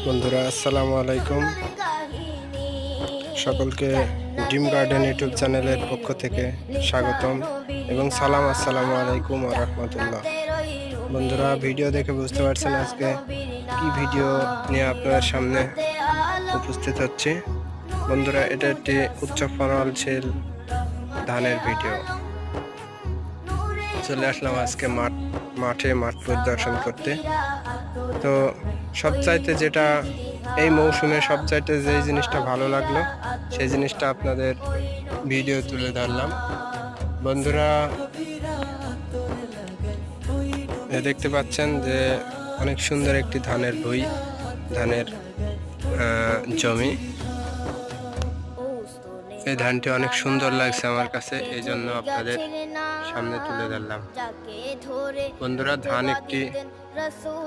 বন্ধুরা আসসালামু আলাইকুম, সকলকে ড্রিম গার্ডেন ইউটিউব চ্যানেলের পক্ষ থেকে স্বাগতম এবং সালাম। আসসালামু আলাইকুম ওয়া রাহমাতুল্লাহ। বন্ধুরা, ভিডিও দেখে বুঝতে পারছেন আজকে কি ভিডিও নিয়ে আপনাদের সামনে উপস্থিত হচ্ছে। বন্ধুরা, এটা একটি উচ্চ ফলনশীল ধানের ভিডিও। চলে আসলাম আজকে মাঠ পরিদর্শন করতে। তো সবচাইতে যেটা এই মৌসুমে সবচাইতে যেই জিনিসটা ভালো লাগলো সেই জিনিসটা আপনাদের ভিডিও তুলে ধরলাম। বন্ধুরা, দেখতে পাচ্ছেন যে অনেক সুন্দর একটি ধানের জমি। এই ধানটি অনেক সুন্দর লাগছে আমার কাছে, এই জন্য আপনাদের সামনে তুলে ধরলাম। বন্ধুরা, ধান একটি